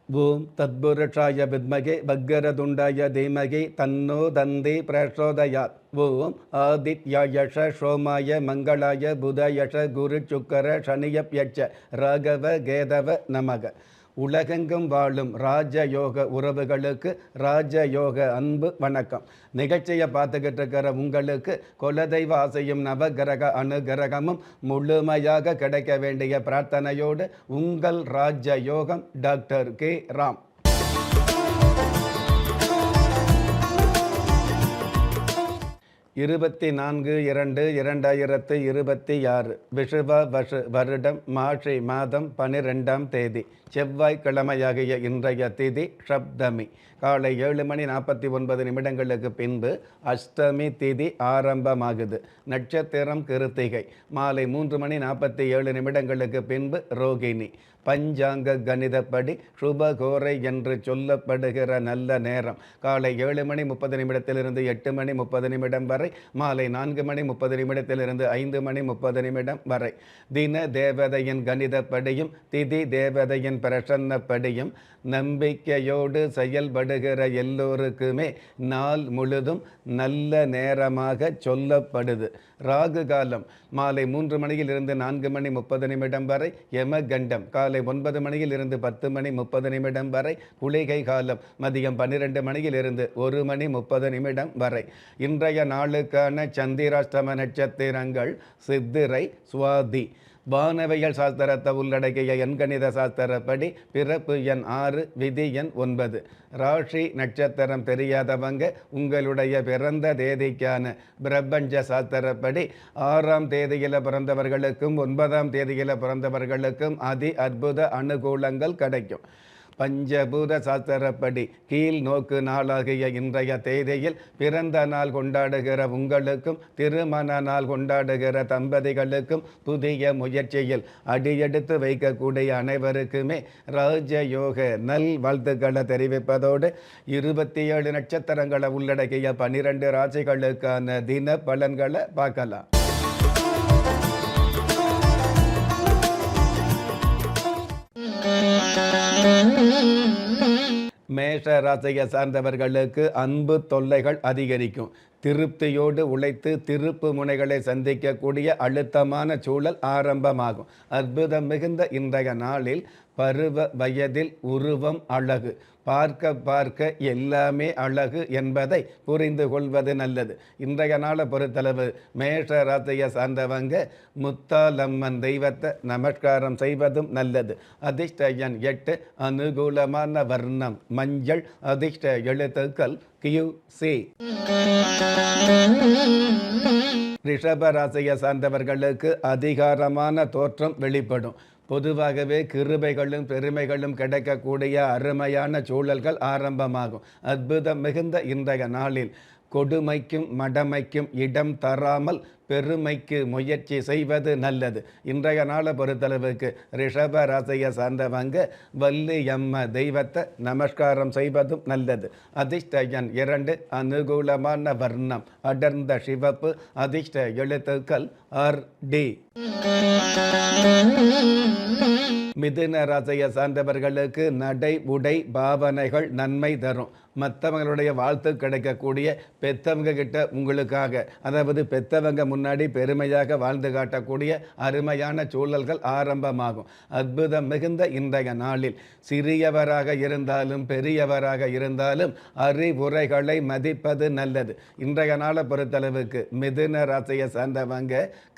ஓம் தத்புருஷாய வித்மகே வக்கரதுண்டாய தீமகி தன்னோ தந்தி பிரச்சோதயாத். ஓம் ஆதித்யாயஷ சோமாய மங்களாய புதயஷ குரு சுக்கர சனியப்யட்ச ராகவ கேதவ நமக. உலகெங்கும் வாழும் ராஜயோக உறவுகளுக்கு ராஜயோக அன்பு வணக்கம். நிகழ்ச்சியை பார்த்துக்கிட்டு இருக்கிற உங்களுக்கு குலதெய்வ ஆசையும் நவகிரக அனுகிரகமும் முழுமையாக கிடைக்க வேண்டிய பிரார்த்தனையோடு உங்கள் ராஜயோகம் டாக்டர் கே ராம். 24/2/2026 விஷுவ வருடம் மார்ச் மாதம் 12ஆம் தேதி செவ்வாய்க்கிழமையாகிய இன்றைய திதி சப்தமி. காலை 7:49 பின்பு அஷ்டமி திதி ஆரம்பமாகுது. நட்சத்திரம் கிருத்திகை. மாலை 3:47 பின்பு ரோகிணி. பஞ்சாங்க கணிதப்படி சுபகோரை என்று சொல்லப்படுகிற நல்ல நேரம் காலை 7:30 8:30 வரை, மாலை 4:30 5:30 வரை. தின தேவதையின் கணிதப்படியும் திதி தேவதையின் பிரசன்னப்படியும் நம்பிக்கையோடு செயல்படுகிற எல்லோருக்குமே நாள் முழுதும் நல்ல நேரமாக சொல்லப்படுது. ராகு காலம் மாலை 3 4:30 வரை, யமகண்டம் காலை 9 10:30 வரை, குளிகை காலம் மதியம் 12 1:30 வரை. இன்றைய நாளுக்கான சந்திராஷ்டம நட்சத்திரங்கள் சித்திரை, சுவாதி. வானவியல் சாஸ்திரத்தை உள்ளடக்கிய எண்கணித சாஸ்திரப்படி பிறப்பு எண் 6, விதி எண் 9. ராசி நட்சத்திரம் தெரியாதவங்க உங்களுடைய பிறந்த தேதிக்கான பிரபஞ்ச சாஸ்திரப்படி 6ஆம் தேதியில் பிறந்தவர்களுக்கும் 9ஆம் தேதியில் பிறந்தவர்களுக்கும் அதி அற்புத அனுகூலங்கள் கிடைக்கும். பஞ்சபூத சாஸ்திரப்படி கீழ் நோக்கு நாளாகிய இன்றைய தேதியில் பிறந்த நாள் கொண்டாடுகிற உங்களுக்கும் திருமண நாள் கொண்டாடுகிற தம்பதிகளுக்கும் புதிய முயற்சியில் அடியெடுத்து வைக்கக்கூடிய அனைவருக்குமே ராஜயோக நல் வாழ்த்துக்களை தெரிவிப்பதோடு 27 நட்சத்திரங்களை உள்ளடக்கிய 12 ராசிகளுக்கான தின பலன்களை பார்க்கலாம். மேஷ ராசியை சார்ந்தவர்களுக்கு அன்பு தொல்லைகள் அதிகரிக்கும். திருப்தியோடு உழைத்து திருப்பு முனைகளை சந்திக்கக்கூடிய அழுத்தமான சூழல் ஆரம்பமாகும். அற்புதம் மிகுந்த இன்றைய நாளில் பருவ வயதில் உருவம் அழகு. பார்க்க பார்க்க எல்லாமே அழகு என்பதை புரிந்து கொள்வது நல்லது. இன்றைய நாளை பொறுத்தளவு மேஷ ராசியை சார்ந்தவங்க முத்தாலம்மன் தெய்வத்தை நமஸ்காரம் செய்வதும் நல்லது. அதிர்ஷ்ட எண் 8. அனுகூலமான வர்ணம் மஞ்சள். அதிர்ஷ்ட எழுத்துக்கள் QC. ரிஷப ராசியை சார்ந்தவர்களுக்கு அதிகாரமான தோற்றம் வெளிப்படும். பொதுவாகவே கிருபைகளும் பெருமைகளும் கிடைக்கக்கூடிய அருமையான சூழல்கள் ஆரம்பமாகும். அற்புதம் மிகுந்த இன்றைய நாளில் கொடுமைக்கும் மடமைக்கும் இடம் தராமல் பெருமைக்கு முயற்சி செய்வது நல்லது. இன்றைய நாளை பொறுத்தளவுக்கு ரிஷப ராசியை சார்ந்தவங்க வள்ளியம்ம தெய்வத்தை நமஸ்காரம் செய்வதும் நல்லது. அதிர்ஷ்ட எண் 2. அனுகூலமான வர்ணம் அடர்ந்த சிவப்பு. அதிர்ஷ்ட எழுத்துக்கள் RD. மிதுன ராசியை சார்ந்தவர்களுக்கு நடை உடை பாவனைகள் நன்மை தரும். மற்றவங்களுடைய வாழ்த்து கிடைக்கக்கூடிய, பெத்தவங்க கிட்ட உங்களுக்காக, அதாவது பெத்தவங்க முன்னாடி பெருமையாக வாழ்ந்து காட்டக்கூடிய அருமையான சூழல்கள் ஆரம்பமாகும். அற்புதம் மிகுந்த இன்றைய நாளில் சிறியவராக இருந்தாலும் பெரியவராக இருந்தாலும் அறிவுரைகளை மதிப்பது நல்லது. இன்றைய நாளை பொறுத்தளவுக்கு மிதுன ராசியை சார்ந்தவங்க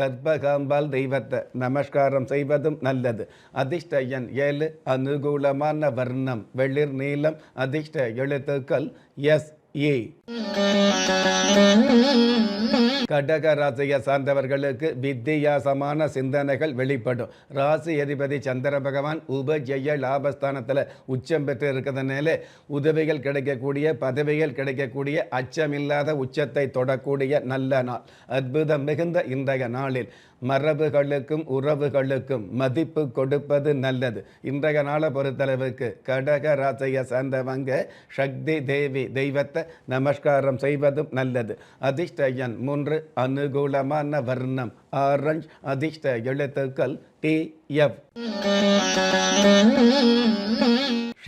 கற்பகாம்பாள் தெய்வத்தை நமஸ்காரம் செய்வதும் நல்லது. அதிர்ஷ்ட எண் 7. அனுகூலமான வர்ணம் வெளிர் நீலம். அதிர்ஷ்ட எழுத்துக்கள் SE. கடக ராசியை சார்ந்தவர்களுக்கு வித்தியாசமான சிந்தனைகள் வெளிப்படும். ராசி அதிபதி சந்திர பகவான் உபஜெய லாபஸ்தானத்தில் உச்சம் பெற்று இருக்கிறதுனால உதவிகள் கிடைக்கக்கூடிய, பதவிகள் கிடைக்கக்கூடிய, அச்சமில்லாத உச்சத்தை தொடக்கூடிய நல்ல நாள். அற்புதம் மிகுந்த இன்றைய நாளில் மரபுகளுக்கும் உறவுகளுக்கும் மதிப்பு கொடுப்பது நல்லது. இன்றைய நாளை பொறுத்தளவுக்கு கடக ராசியை சார்ந்தவங்க சக்தி தேவி தெய்வத்தை நமஸ்காரம் செய்வதும் நல்லது. அதிர்ஷ்ட எண் 3. அனுகூலமான வர்ணம் ஆரஞ்ச். அதிர்ஷ்ட எழுத்துக்கள் TF.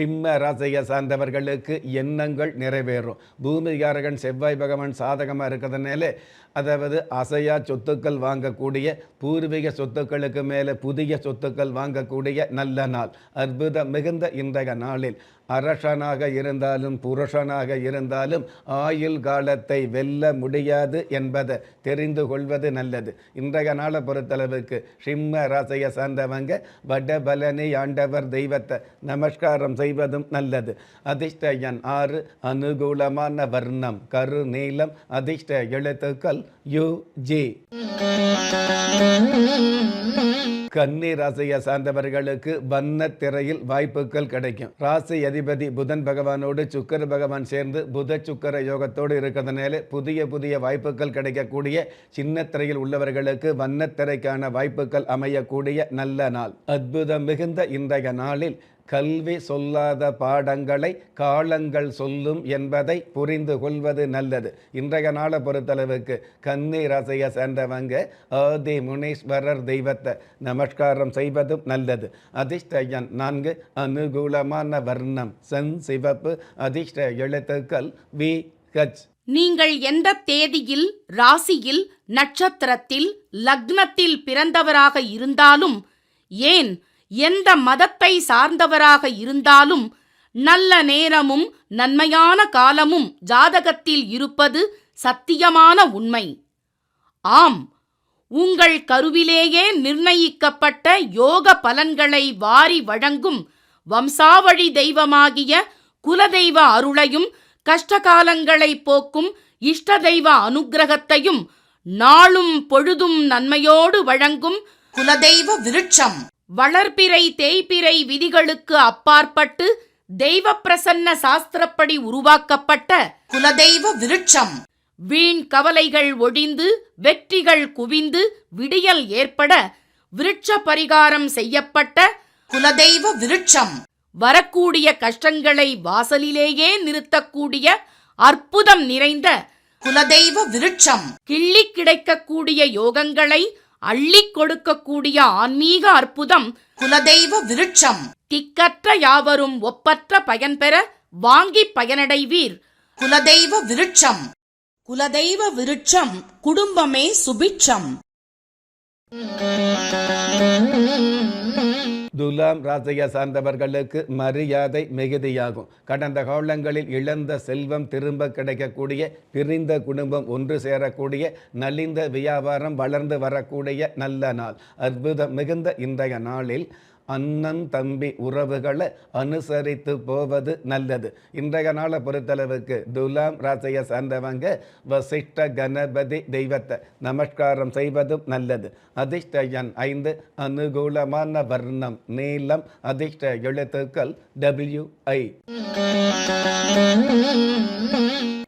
சிம்ம ராசியை சார்ந்தவர்களுக்கு எண்ணங்கள் நிறைவேறும். பூமிகாரகன் செவ்வாய் பகவான் சாதகமாக இருக்கிறதுனால அதாவது அசையா சொத்துக்கள் வாங்கக்கூடிய, பூர்வீக சொத்துக்களுக்கு மேலே புதிய சொத்துக்கள் வாங்கக்கூடிய நல்ல நாள். அற்புதம் மிகுந்த இன்றைய நாளில் அரசனாக இருந்தாலும் புருஷனாக இருந்தாலும் ஆயுள் காலத்தை வெல்ல முடியாது என்பதை தெரிந்து கொள்வது நல்லது. இன்றைய நாளை பொறுத்தளவுக்கு சிம்ம ராசியை சார்ந்தவங்க வடபலனி ஆண்டவர் தெய்வத்தை நமஸ்காரம் செய்வதும் நல்லது. அதிர்ஷ்ட எண் 6, அனுகூலமான வர்ணம் கரு நீலம், அதிர்ஷ்ட எழுத்துக்கள் UG. கன்னி ராசியை சார்ந்தவர்களுக்கு வண்ணத்திரையில் வாய்ப்புகள் கிடைக்கும். ராசி அதிபதி புதன் பகவானோடு சுக்கிர பகவான் சேர்ந்து புத சுக்கிர யோகத்தோடு இருக்கிறதுனால புதிய வாய்ப்புகள் கிடைக்கக்கூடிய, சின்ன திரையில் உள்ளவர்களுக்கு வண்ணத்திரைக்கான வாய்ப்புகள் அமையக்கூடிய நல்ல நாள். அற்புதம் மிகுந்த இன்றைய நாளில் கல்வி சொல்லாத பாடங்களை காலங்கள் சொல்லும் என்பதை புரிந்து கொள்வது நல்லது. இன்றைய நாளை பொறுத்தளவுக்கு கன்னி ராசியை சேர்ந்தவங்க ஆதி முனீஸ்வரர் தெய்வத்தை நமஸ்காரம் செய்வதும் நல்லது. அதிர்ஷ்ட எண் 4, அனுகூலமான வர்ணம் சென் சிவப்பு, அதிர்ஷ்ட எழுத்துக்கள் VH. நீங்கள் எந்த தேதியில், ராசியில், நட்சத்திரத்தில், லக்னத்தில் பிறந்தவராக இருந்தாலும், ஏன் எந்த மதத்தை சார்ந்தவராக இருந்தாலும், நல்ல நேரமும் நன்மையான காலமும் ஜாதகத்தில் இருப்பது சத்தியமான உண்மை. ஆம், உங்கள் கருவிலேயே நிர்ணயிக்கப்பட்ட யோக பலன்களை வாரி வழங்கும் வம்சாவழி தெய்வமாகிய குலதெய்வ அருளையும், கஷ்டகாலங்களை போக்கும் இஷ்ட தெய்வ அனுக்கிரகத்தையும் நாளும் பொழுதும் நன்மையோடு வழங்கும் குலதெய்வ விருட்சம். வளர்பிறை தேய்பிறை விதிகளுக்கு அப்பாற்பட்டு தெய்வ பிரசன்ன சாஸ்திரப்படி உருவாக்கப்பட்ட குலதெய்வ விருட்சம். வீண் கவலைகள் ஒழிந்து வெற்றிகள் குவிந்து விடியல் ஏற்பட விருட்ச பரிகாரம் செய்யப்பட்ட குலதெய்வ விருட்சம். வரக்கூடிய கஷ்டங்களை வாசலிலேயே நிறுத்தக்கூடிய அற்புதம் நிறைந்த குலதெய்வ விருட்சம். கிள்ளி கிடைக்கக்கூடிய யோகங்களை அள்ளி கொடுக்கக்கூடிய ஆன்மீக அற்புதம் குலதெய்வ விருட்சம். திக்கற்ற யாவரும் ஒப்பற்ற பயன்பெற வாங்கி பயனடைவீர். குலதெய்வ விருட்சம். குலதெய்வ விருட்சம் குடும்பமே சுபிட்சம். துலாம் ராசியை சார்ந்தவர்களுக்கு மரியாதை மிகுதியாகும். கடந்த காலங்களில் இழந்த செல்வம் திரும்ப கிடைக்கக்கூடிய, பிரிந்த குடும்பம் ஒன்று சேரக்கூடிய, நலிந்த வியாபாரம் வளர்ந்து வரக்கூடிய நல்ல நாள். அற்புதம் மிகுந்த இன்றைய நாளில் அண்ணன் தம்பி உறவுகளை அனுசரித்து போவது நல்லது. இன்றைய நாளை பொறுத்தளவுக்கு துலாம் ராசியை சார்ந்தவங்க வசிஷ்ட கணபதி தெய்வத்தை நமஸ்காரம் செய்வதும் நல்லது. அதிர்ஷ்ட எண் 5, அனுகூலமான வர்ணம் நீலம், அதிர்ஷ்ட எழுத்துக்கள் WI.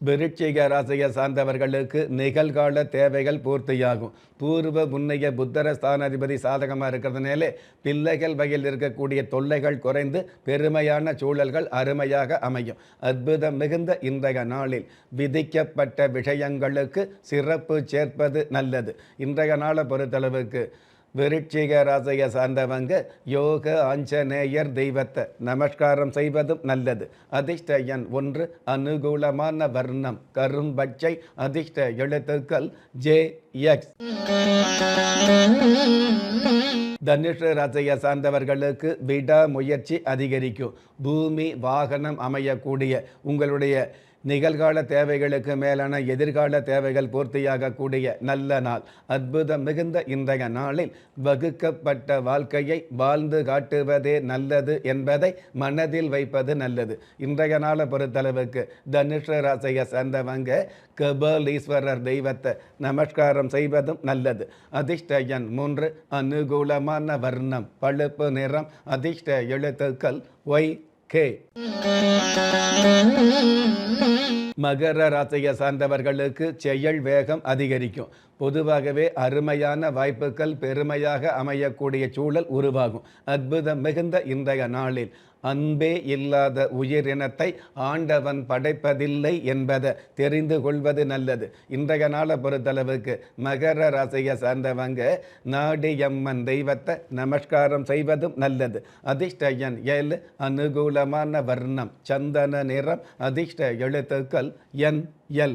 விருச்சிக ராசியை சார்ந்தவர்களுக்கு நிகழ்கால தேவைகள் பூர்த்தியாகும். பூர்வ முன்னைய புத்தர ஸ்தானாதிபதி சாதகமாக இருக்கிறதுனால பிள்ளைகள் வகையில் இருக்கக்கூடிய தொல்லைகள் குறைந்து பெருமையான சூழல்கள் அருமையாக அமையும். அற்புதம் மிகுந்த இன்றைய நாளில் விதிக்கப்பட்ட விஷயங்களுக்கு சிறப்பு சேர்ப்பது நல்லது. இன்றைய நாளை பொறுத்தளவுக்கு விருச்சிக ராசியை சார்ந்தவங்க யோக ஆஞ்சநேயர் தெய்வத்தை நமஸ்காரம் செய்வதும் நல்லது. அதிர்ஷ்ட எண் 1, அனுகூலமான வர்ணம் கரும்பச்சை, அதிர்ஷ்ட எழுத்துக்கள் JX. தனுஷ ராசியை சார்ந்தவர்களுக்கு விடாமுயற்சி அதிகரிக்கும். பூமி வாகனம் அமையக்கூடிய, உங்களுடைய நிகழ்கால தேவைகளுக்கு மேலான எதிர்கால தேவைகள் பூர்த்தியாகக்கூடிய நல்ல நாள். அற்புதம் மிகுந்த இன்றைய நாளில் வகுக்கப்பட்ட வாழ்க்கையை வாழ்ந்து காட்டுவதே நல்லது என்பதை மனதில் வைப்பது நல்லது. இன்றைய நாளை பொறுத்தளவுக்கு தனுஷ ராசியை சேர்ந்தவங்க கபாலீஸ்வரர் தெய்வத்தை நமஸ்காரம் செய்வதும் நல்லது. அதிர்ஷ்ட எண் 3, அனுகூலமான வர்ணம் பழுப்பு நிறம், அதிர்ஷ்ட எழுத்துக்கள் YK. மகர ராசியை சார்ந்தவர்களுக்கு செயல் வேகம் அதிகரிக்கும். பொதுவாகவே அருமையான வாய்ப்புகள் பெருமையாக அமையக்கூடிய சூழல் உருவாகும். அற்புதம் மிகுந்த இன்றைய நாளில் அன்பே இல்லாத உயிரினத்தை ஆண்டவன் படைப்பதில்லை என்பதை தெரிந்து கொள்வது நல்லது. இன்றைய நாளை பொறுத்தளவுக்கு மகர ராசியை சார்ந்தவங்க நாடியம்மன் தெய்வத்தை நமஸ்காரம் செய்வதும் நல்லது. அதிர்ஷ்ட எண் 7, அனுகூலமான வர்ணம் சந்தன நிறம், அதிர்ஷ்ட எழுத்துக்கள் NL.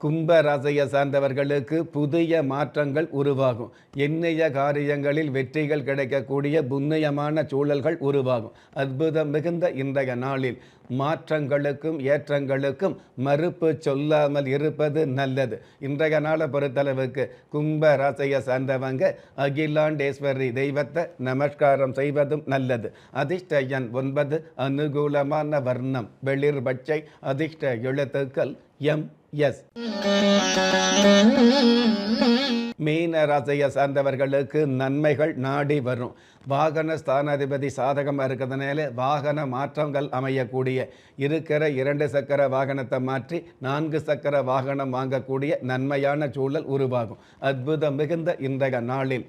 கும்ப ராசியை சார்ந்தவர்களுக்கு புதிய மாற்றங்கள் உருவாகும். எண்ணிய காரியங்களில் வெற்றிகள் கிடைக்கக்கூடிய புண்ணியமான சூழல்கள் உருவாகும். அற்புதம் மிகுந்த இன்றைய நாளில் மாற்றங்களுக்கும் ஏற்றங்களுக்கும் மறுப்பு சொல்லாமல் இருப்பது நல்லது. இன்றைய நாளை பொறுத்தளவுக்கு கும்ப ராசியை சார்ந்தவங்க அகிலாண்டேஸ்வரி தெய்வத்தை நமஸ்காரம் செய்வதும் நல்லது. அதிர்ஷ்ட எண் 9, அனுகூலமான வர்ணம் வெளிர் பச்சை, அதிர்ஷ்ட எழுத்துக்கள் MS. மீன ராசியை சார்ந்தவர்களுக்கு நன்மைகள் நாடி வரும். வாகன ஸ்தானாதிபதி சாதகமாக இருக்கிறதுனால வாகன மாற்றங்கள் அமையக்கூடிய, இருக்கிற 2 சக்கர வாகனத்தை மாற்றி 4 சக்கர வாகனம் வாங்கக்கூடிய நன்மையான சூழல் உருவாகும். அற்புதம் மிகுந்த இன்றைய நாளில்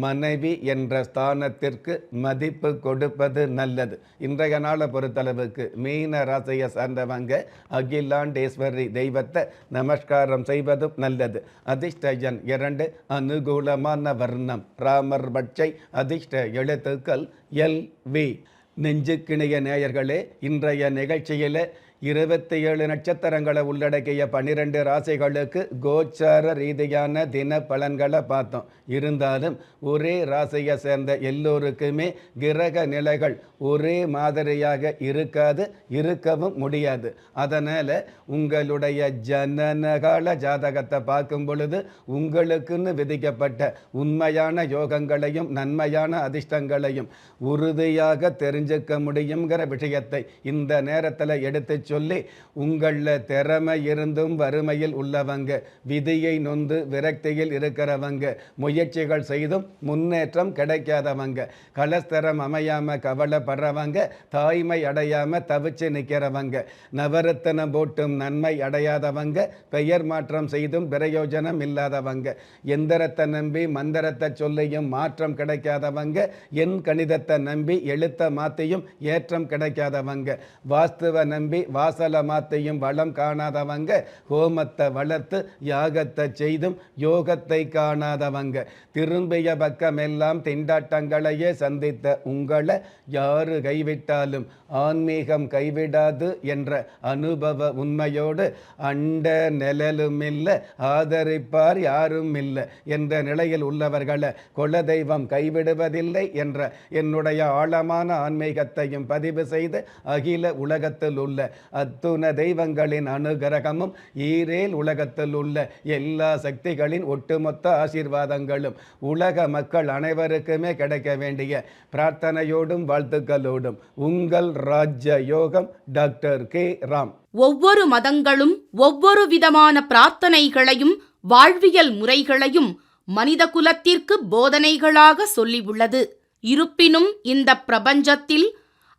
மனைவி என்ற ஸ்தானத்திற்கு மதிப்பு கொடுப்பது நல்லது. இன்றைய நாளை பொறுத்தளவுக்கு மீன ராசியை சார்ந்தவங்க அகிலாண்டேஸ்வரி தெய்வத்தை நமஸ்காரம் செய்வதும் நல்லது. அதிர்ஷ்ட எண் 2, அனுகூலமான வர்ணம் ராமர் பட்சை, அதிர்ஷ்ட எழுத்துக்கள் LV. நெஞ்சுக்கிணைய நேயர்களே, இன்றைய நிகழ்ச்சியில் 27 நட்சத்திரங்களை உள்ளடக்கிய 12 ராசிகளுக்கு கோச்சார ரீதியான தின பலன்களை பார்த்தோம். இருந்தாலும் ஒரே ராசியை சேர்ந்த எல்லோருக்குமே கிரக நிலைகள் ஒரே மாதிரியாக இருக்காது, இருக்கவும் முடியாது. அதனால் உங்களுடைய ஜனனகால ஜாதகத்தை பார்க்கும் பொழுது உங்களுக்குன்னு விதிக்கப்பட்ட உண்மையான யோகங்களையும் நன்மையான அதிர்ஷ்டங்களையும் உறுதியாக தெரிஞ்சுக்க முடியுங்கிற விஷயத்தை இந்த நேரத்தில் எடுத்து சொல்லி, உங்களில் திறமை இருந்தும் வறுமையில் உள்ளவங்க, விதியை நொந்து விரக்தியில் இருக்கிறவங்க, முயற்சிகள் செய்தும் முன்னேற்றம் கிடைக்காதவங்க, கலஸ்தரம் அமையாமல் கவலைப்படுறவங்க, தாய்மை அடையாமல் தவிச்சு நிற்கிறவங்க, நவரத்தனம் போட்டும் நன்மை அடையாதவங்க, பெயர் மாற்றம் செய்தும் பிரயோஜனம் இல்லாதவங்க, எந்திரத்தை நம்பி மந்திரத்தை சொல்லியும் மாற்றம் கிடைக்காதவங்க, எண் கணிதத்தை நம்பி எழுத்த மாற்றியும் ஏற்றம் கிடைக்காதவங்க, வாஸ்துவை நம்பி வாசல மாத்தையும் வளம் காணாதவங்க, ஹோமத்தை வளர்த்து யாகத்தை செய்தும் யோகத்தை காணாதவங்க, திரும்பிய பக்கமெல்லாம் திண்டாட்டங்களையே சந்தித்த உங்களை யாரு கைவிட்டாலும் ஆன்மீகம் கைவிடாது என்ற அனுபவ உண்மையோடு அண்ட நிழலும் இல்லை, ஆதரிப்பார் யாரும் இல்லை என்ற நிலையில் உள்ளவர்களை குலதெய்வம் கைவிடுவதில்லை என்ற என்னுடைய ஆழமான ஆன்மீகத்தையும் பதிவு செய்து அகில உலகத்தில் உள்ள அத்துண தெய்வங்களின் அனுகிரகமும் ஈரேல் உலகத்தில் உள்ள எல்லா சக்திகளின் ஒட்டுமொத்த ஆசீர்வாதங்களும் உலக மக்கள் அனைவருக்குமே கிடைக்க வேண்டிய பிரார்த்தனையோடும் வாழ்த்துக்களோடும் உங்கள் ராஜ்ய யோகம் டாக்டர் கே ராம். ஒவ்வொரு மதங்களும் ஒவ்வொரு விதமான பிரார்த்தனைகளையும் வாழ்வியல் முறைகளையும் மனித குலத்திற்கு போதனைகளாக சொல்லியுள்ளது. இருப்பினும் இந்த பிரபஞ்சத்தில்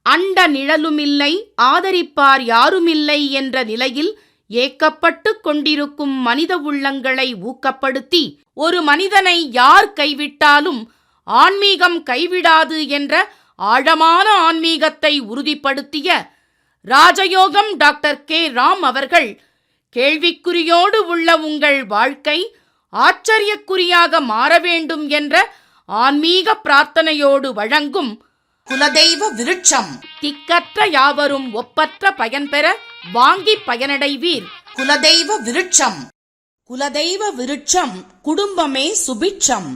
அண்ட நிழலுமில்லை, ஆதரிப்பார் யாருமில்லை என்ற நிலையில் ஏக்கப்பட்டு கொண்டிருக்கும் மனித உள்ளங்களை ஊக்கப்படுத்தி, ஒரு மனிதனை யார் கைவிட்டாலும் ஆன்மீகம் கைவிடாது என்ற ஆழமான ஆன்மீகத்தை உறுதிப்படுத்திய ராஜயோகம் டாக்டர் கே ராம் அவர்கள், கேள்விக்குறியோடு உள்ள உங்கள் வாழ்க்கை ஆச்சரியக்குறியாக மாற வேண்டும் என்ற ஆன்மீக பிரார்த்தனையோடு வழங்கும் குலதெய்வ விருட்சம். திக்கற்ற யாவரும் ஒப்பற்ற பயன்பெற வாங்கி பயனடைவீர். குலதெய்வ விருட்சம். குலதெய்வ விருட்சம், குடும்பமே சுபிட்சம்.